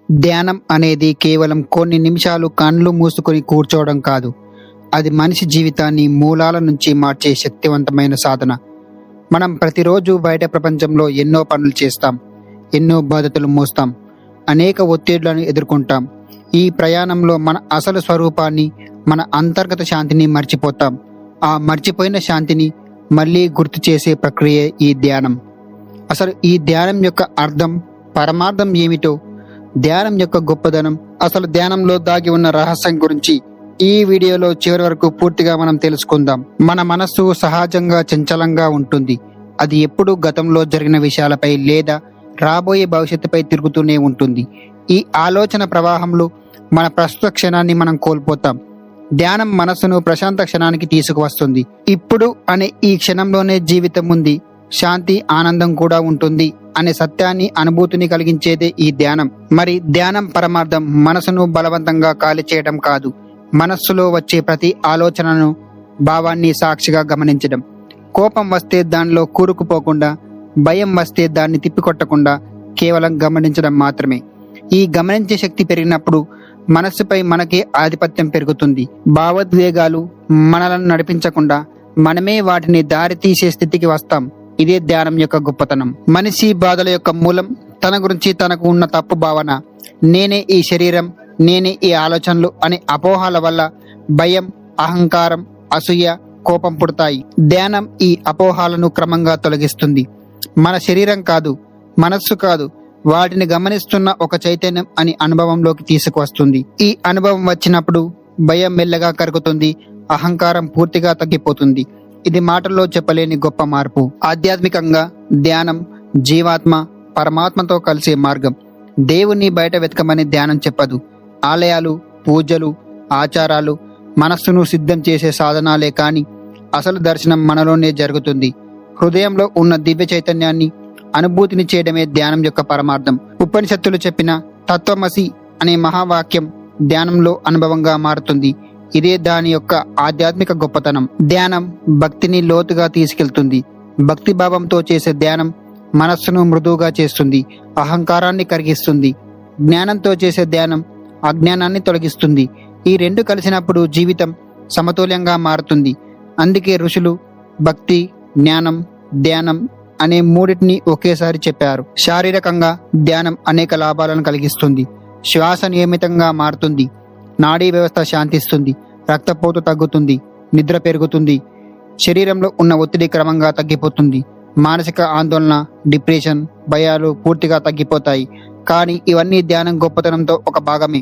ధ్యానం అనేది కేవలం కొన్ని నిమిషాలు కళ్ళు మూసుకొని కూర్చోవడం కాదు. అది మనిషి జీవితాన్ని మూలాల నుంచి మార్చే శక్తివంతమైన సాధన. మనం ప్రతిరోజు బయట ప్రపంచంలో ఎన్నో పనులు చేస్తాం, ఎన్నో బాధ్యతలు మోస్తాం, అనేక ఒత్తిళ్లను ఎదుర్కొంటాం. ఈ ప్రయాణంలో మన అసలు స్వరూపాన్ని, మన అంతర్గత శాంతిని మర్చిపోతాం. ఆ మర్చిపోయిన శాంతిని మళ్ళీ గుర్తు చేసే ప్రక్రియ ఈ ధ్యానం. అసలు ఈ ధ్యానం యొక్క అర్థం, పరమార్థం ఏమిటో, ధ్యానం యొక్క గొప్పదనం, అసలు ధ్యానంలో దాగి ఉన్న రహస్యం గురించి ఈ వీడియోలో చివరి వరకు పూర్తిగా మనం తెలుసుకుందాం. మన మనస్సు సహజంగా చంచలంగా ఉంటుంది. అది ఎప్పుడూ గతంలో జరిగిన విషయాలపై లేదా రాబోయే భవిష్యత్తుపై తిరుగుతూనే ఉంటుంది. ఈ ఆలోచన ప్రవాహంలో మన ప్రస్తుత క్షణాన్ని మనం కోల్పోతాం. ధ్యానం మనస్సును ప్రశాంత క్షణానికి తీసుకువస్తుంది. ఇప్పుడు అనే ఈ క్షణంలోనే జీవితం ఉంది, శాంతి, ఆనందం కూడా ఉంటుంది అనే సత్యాన్ని, అనుభూతిని కలిగించేదే ఈ ధ్యానం. మరి ధ్యానం పరమార్థం మనసును బలవంతంగా ఖాళీ చేయడం కాదు. మనస్సులో వచ్చే ప్రతి ఆలోచనను, భావాన్ని సాక్షిగా గమనించడం. కోపం వస్తే దానిలో కూరుకుపోకుండా, భయం వస్తే దాన్ని తిప్పికొట్టకుండా కేవలం గమనించడం మాత్రమే. ఈ గమనించే శక్తి పెరిగినప్పుడు మనస్సుపై మనకే ఆధిపత్యం పెరుగుతుంది. భావోద్వేగాలు మనలను నడిపించకుండా మనమే వాటిని దారి తీసే స్థితికి వస్తాం. ఇదే ధ్యానం యొక్క గొప్పతనం. మనిషి బాధల యొక్క మూలం తన గురించి తనకు ఉన్న తప్పు భావన. నేనే ఈ శరీరం, నేనే ఈ ఆలోచనలు అనే అపోహల వల్ల భయం, అహంకారం, అసూయ, కోపం పుడతాయి. ధ్యానం ఈ అపోహలను క్రమంగా తొలగిస్తుంది. మన శరీరం కాదు, మనస్సు కాదు, వాటిని గమనిస్తున్న ఒక చైతన్యం అని అనుభవంలోకి తీసుకువస్తుంది. ఈ అనుభవం వచ్చినప్పుడు భయం మెల్లగా కరుగుతుంది, అహంకారం పూర్తిగా తగ్గిపోతుంది. ఇది మాటల్లో చెప్పలేని గొప్ప మార్పు. ఆధ్యాత్మికంగా ధ్యానం జీవాత్మ, పరమాత్మతో కలిసే మార్గం. దేవుణ్ణి బయట వెతకమని ధ్యానం చెప్పదు. ఆలయాలు, పూజలు, ఆచారాలు మనస్సును సిద్ధం చేసే సాధనాలే కాని అసలు దర్శనం మనలోనే జరుగుతుంది. హృదయంలో ఉన్న దివ్య చైతన్యాన్ని అనుభూతిని చేయడమే ధ్యానం యొక్క పరమార్థం. ఉపనిషత్తులు చెప్పిన తత్వమసి అనే మహావాక్యం ధ్యానంలో అనుభవంగా మారుతుంది. ఇదే దాని యొక్క ఆధ్యాత్మిక గొప్పతనం. ధ్యానం భక్తిని లోతుగా తీసుకెళ్తుంది. భక్తి భావంతో చేసే ధ్యానం మనస్సును మృదువుగా చేస్తుంది, అహంకారాన్ని కరిగిస్తుంది. జ్ఞానంతో చేసే ధ్యానం అజ్ఞానాన్ని తొలగిస్తుంది. ఈ రెండు కలిసినప్పుడు జీవితం సమతుల్యంగా మారుతుంది. అందుకే ఋషులు భక్తి, జ్ఞానం, ధ్యానం అనే మూడింటిని ఒకేసారి చెప్పారు. శారీరకంగా ధ్యానం అనేక లాభాలను కలిగిస్తుంది. శ్వాస నియమితంగా మారుతుంది, నాడీ వ్యవస్థ శాంతిస్తుంది, రక్తపోటు తగ్గుతుంది, నిద్ర పెరుగుతుంది, శరీరంలో ఉన్న ఒత్తిడి క్రమంగా తగ్గిపోతుంది, మానసిక ఆందోళన, డిప్రెషన్, భయాలు పూర్తిగా తగ్గిపోతాయి. కానీ ఇవన్నీ ధ్యానం గొప్పతనంతో ఒక భాగమే.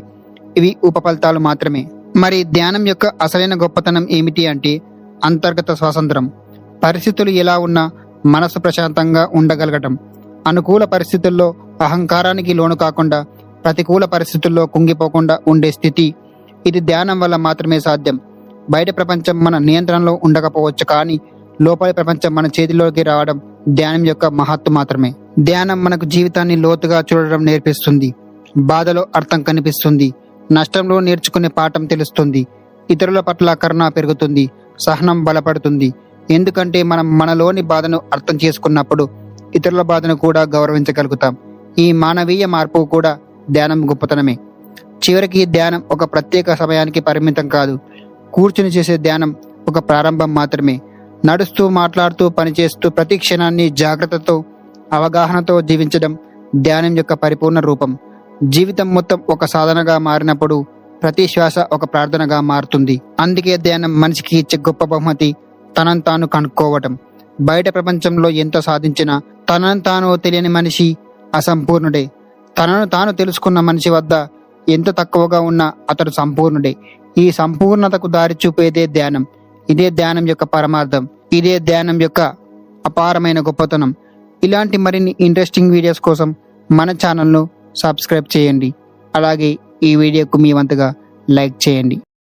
ఇవి ఉపఫలితాలు మాత్రమే. మరి ధ్యానం యొక్క అసలైన గొప్పతనం ఏమిటి అంటే అంతర్గత స్వాతంత్రం. పరిస్థితులు ఎలా ఉన్నా మనసు ప్రశాంతంగా ఉండగలగటం. అనుకూల పరిస్థితుల్లో అహంకారానికి లోను కాకుండా, ప్రతికూల పరిస్థితుల్లో కుంగిపోకుండా ఉండే స్థితి. ఇది ధ్యానం వల్ల మాత్రమే సాధ్యం. బయట ప్రపంచం మన నియంత్రణలో ఉండకపోవచ్చు, కానీ లోపలి ప్రపంచం మన చేతిలోకి రావడం ధ్యానం యొక్క మహత్తు మాత్రమే. ధ్యానం మనకు జీవితాన్ని లోతుగా చూడడం నేర్పిస్తుంది. బాధలో అర్థం కనిపిస్తుంది, నష్టంలో నేర్చుకునే పాఠం తెలుస్తుంది, ఇతరుల పట్ల కరుణ పెరుగుతుంది, సహనం బలపడుతుంది. ఎందుకంటే మనం మనలోని బాధను అర్థం చేసుకున్నప్పుడు ఇతరుల బాధను కూడా గౌరవించగలుగుతాం. ఈ మానవీయ మార్పు కూడా ధ్యానం గొప్పతనమే. చివరికి ధ్యానం ఒక ప్రత్యేక సమయానికి పరిమితం కాదు. కూర్చుని చేసే ధ్యానం ఒక ప్రారంభం మాత్రమే. నడుస్తూ, మాట్లాడుతూ, పనిచేస్తూ ప్రతి క్షణాన్ని జాగ్రత్తతో, అవగాహనతో జీవించడం ధ్యానం యొక్క పరిపూర్ణ రూపం. జీవితం మొత్తం ఒక సాధనగా మారినప్పుడు ప్రతి శ్వాస ఒక ప్రార్థనగా మారుతుంది. అందుకే ధ్యానం మనిషికి ఇచ్చే గొప్ప బహుమతి తనను తాను కనుక్కోవటం. బయట ప్రపంచంలో ఎంత సాధించినా తనను తాను తెలియని మనిషి అసంపూర్ణుడే. తనను తాను తెలుసుకున్న మనిషి వద్ద ఎంత తక్కువగా ఉన్నా అతడు సంపూర్ణుడే. ఈ సంపూర్ణతకు దారి చూపేదే ధ్యానం. ఇదే ధ్యానం యొక్క పరమార్థం. ఇదే ధ్యానం యొక్క అపారమైన గొప్పతనం. ఇలాంటి మరిన్ని ఇంట్రెస్టింగ్ వీడియోస్ కోసం మన ఛానల్ను సబ్స్క్రైబ్ చేయండి. అలాగే ఈ వీడియోకు మీ వంతుగా లైక్ చేయండి.